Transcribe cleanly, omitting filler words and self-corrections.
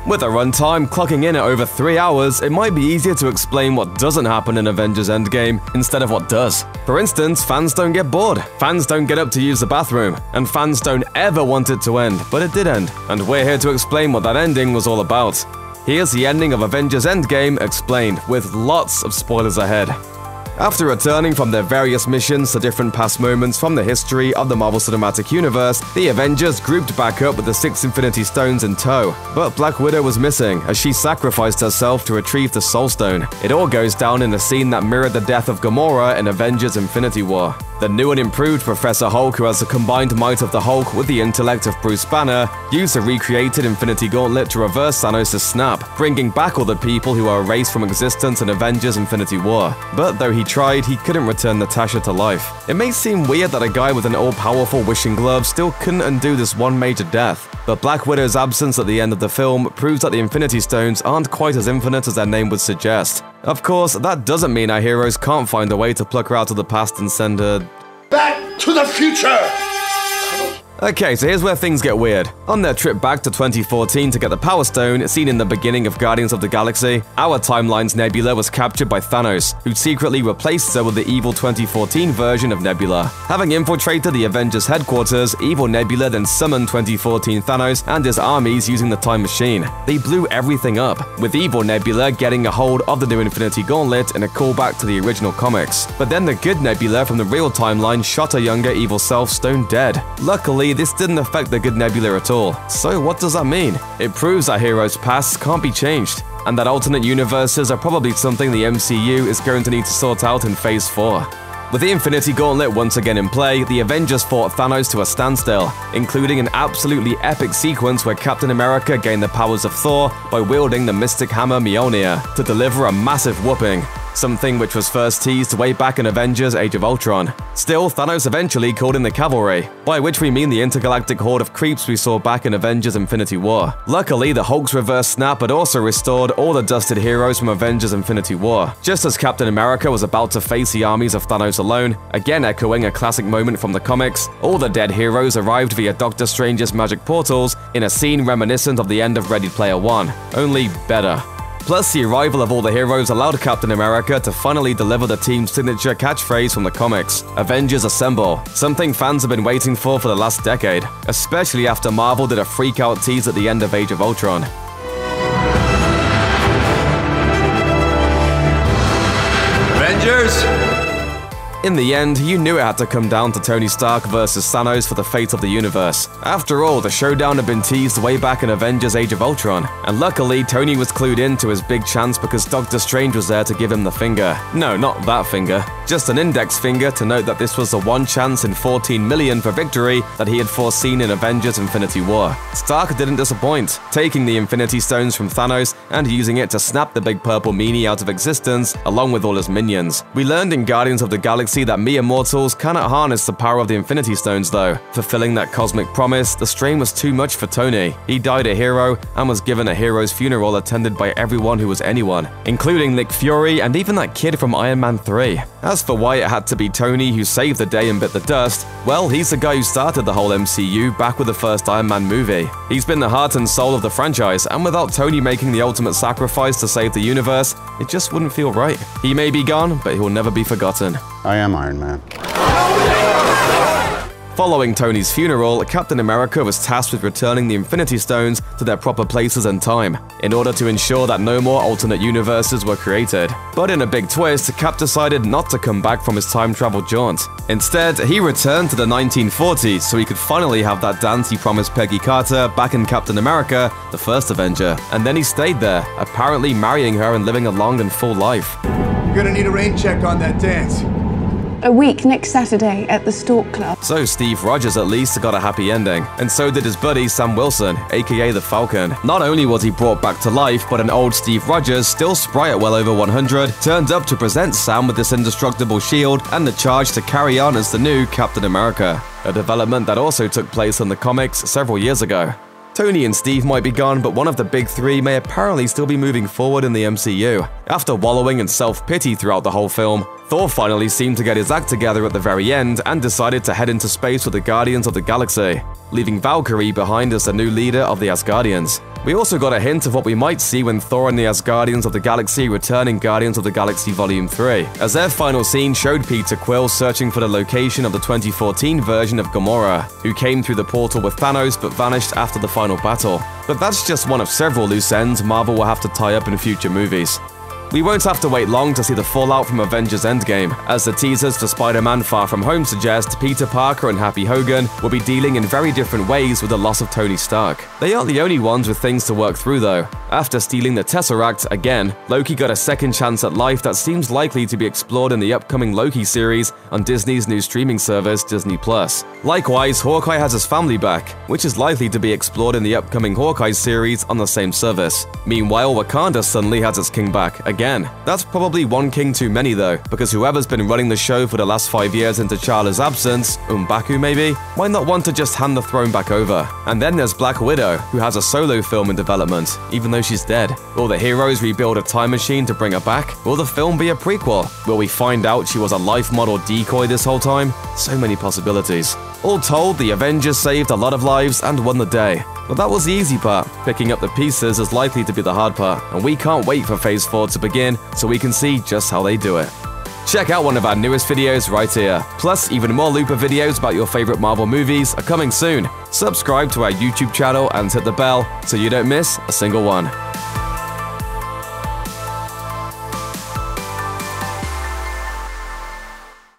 With a runtime clocking in at over 3 hours, it might be easier to explain what doesn't happen in Avengers Endgame instead of what does. For instance, fans don't get bored, fans don't get up to use the bathroom, and fans don't ever want it to end, but it did end. And we're here to explain what that ending was all about. Here's the ending of Avengers Endgame explained, with lots of spoilers ahead. After returning from their various missions to different past moments from the history of the Marvel Cinematic Universe, the Avengers grouped back up with the 6 Infinity Stones in tow. But Black Widow was missing, as she sacrificed herself to retrieve the Soul Stone. It all goes down in a scene that mirrored the death of Gamora in Avengers Infinity War. The new and improved Professor Hulk, who has the combined might of the Hulk with the intellect of Bruce Banner, used a recreated Infinity Gauntlet to reverse Thanos' snap, bringing back all the people who were erased from existence in Avengers Infinity War. But though he tried, he couldn't return Natasha to life. It may seem weird that a guy with an all-powerful wishing glove still couldn't undo this one major death, but Black Widow's absence at the end of the film proves that the Infinity Stones aren't quite as infinite as their name would suggest. Of course, that doesn't mean our heroes can't find a way to pluck her out of the past and send her back to the future! Okay, so here's where things get weird. On their trip back to 2014 to get the Power Stone, seen in the beginning of Guardians of the Galaxy, our timeline's Nebula was captured by Thanos, who secretly replaced her with the evil 2014 version of Nebula. Having infiltrated the Avengers headquarters, evil Nebula then summoned 2014 Thanos and his armies using the time machine. They blew everything up, with evil Nebula getting a hold of the new Infinity Gauntlet in a callback to the original comics. But then the good Nebula from the real timeline shot her younger evil self stone dead. Luckily, this didn't affect the good Nebula at all. So what does that mean? It proves our heroes' pasts can't be changed, and that alternate universes are probably something the MCU is going to need to sort out in Phase 4. With the Infinity Gauntlet once again in play, the Avengers fought Thanos to a standstill, including an absolutely epic sequence where Captain America gained the powers of Thor by wielding the mystic hammer Mjolnir to deliver a massive whooping, something which was first teased way back in Avengers Age of Ultron. Still, Thanos eventually called in the cavalry, by which we mean the intergalactic horde of creeps we saw back in Avengers Infinity War. Luckily, the Hulk's reverse snap had also restored all the dusted heroes from Avengers Infinity War, just as Captain America was about to face the armies of Thanos alone, again echoing a classic moment from the comics. All the dead heroes arrived via Doctor Strange's magic portals in a scene reminiscent of the end of Ready Player One, only better. Plus, the arrival of all the heroes allowed Captain America to finally deliver the team's signature catchphrase from the comics, Avengers Assemble, something fans have been waiting for the last decade, especially after Marvel did a freak-out tease at the end of Age of Ultron. Avengers! In the end, you knew it had to come down to Tony Stark versus Thanos for the fate of the universe. After all, the showdown had been teased way back in Avengers Age of Ultron, and luckily Tony was clued in to his big chance because Doctor Strange was there to give him the finger. No, not that finger. Just an index finger to note that this was the one chance in 14 million for victory that he had foreseen in Avengers Infinity War. Stark didn't disappoint, taking the Infinity Stones from Thanos and using it to snap the big purple meanie out of existence along with all his minions. We learned in Guardians of the Galaxy that mere mortals cannot harness the power of the Infinity Stones though. Fulfilling that cosmic promise, the strain was too much for Tony. He died a hero and was given a hero's funeral attended by everyone who was anyone, including Nick Fury and even that kid from Iron Man 3. As for why it had to be Tony who saved the day and bit the dust, well, he's the guy who started the whole MCU back with the first Iron Man movie. He's been the heart and soul of the franchise, and without Tony making the ultimate sacrifice to save the universe, it just wouldn't feel right. He may be gone, but he will never be forgotten. I am Iron Man. Following Tony's funeral, Captain America was tasked with returning the Infinity Stones to their proper places and time, in order to ensure that no more alternate universes were created. But in a big twist, Cap decided not to come back from his time travel jaunt. Instead, he returned to the 1940s so he could finally have that dance he promised Peggy Carter back in Captain America, the first Avenger. And then he stayed there, apparently marrying her and living a long and full life. You're gonna need a rain check on that dance. A week next Saturday at the Stork Club. So Steve Rogers at least got a happy ending, and so did his buddy Sam Wilson, aka the Falcon. Not only was he brought back to life, but an old Steve Rogers, still spry at well over 100, turned up to present Sam with this indestructible shield and the charge to carry on as the new Captain America, a development that also took place in the comics several years ago. Tony and Steve might be gone, but one of the big three may apparently still be moving forward in the MCU. After wallowing in self-pity throughout the whole film, Thor finally seemed to get his act together at the very end and decided to head into space with the Guardians of the Galaxy, leaving Valkyrie behind as the new leader of the Asgardians. We also got a hint of what we might see when Thor and the Asgardians of the Galaxy return in Guardians of the Galaxy Volume 3, as their final scene showed Peter Quill searching for the location of the 2014 version of Gamora, who came through the portal with Thanos but vanished after the final battle. But that's just one of several loose ends Marvel will have to tie up in future movies. We won't have to wait long to see the fallout from Avengers Endgame, as the teasers for Spider-Man Far From Home suggest Peter Parker and Happy Hogan will be dealing in very different ways with the loss of Tony Stark. They aren't the only ones with things to work through though. After stealing the Tesseract again, Loki got a second chance at life that seems likely to be explored in the upcoming Loki series on Disney's new streaming service, Disney+. Likewise, Hawkeye has his family back, which is likely to be explored in the upcoming Hawkeye series on the same service. Meanwhile, Wakanda suddenly has its king back again. That's probably one king too many though, because whoever's been running the show for the last 5 years in T'Challa's absence, M'Baku maybe, might not want to just hand the throne back over. And then there's Black Widow, who has a solo film in development, even though she's dead. Will the heroes rebuild a time machine to bring her back? Will the film be a prequel? Will we find out she was a life model decoy this whole time? So many possibilities. All told, the Avengers saved a lot of lives and won the day. But that was the easy part. Picking up the pieces is likely to be the hard part, and we can't wait for Phase 4 to begin so we can see just how they do it. Check out one of our newest videos right here. Plus, even more Looper videos about your favorite Marvel movies are coming soon. Subscribe to our YouTube channel and hit the bell so you don't miss a single one.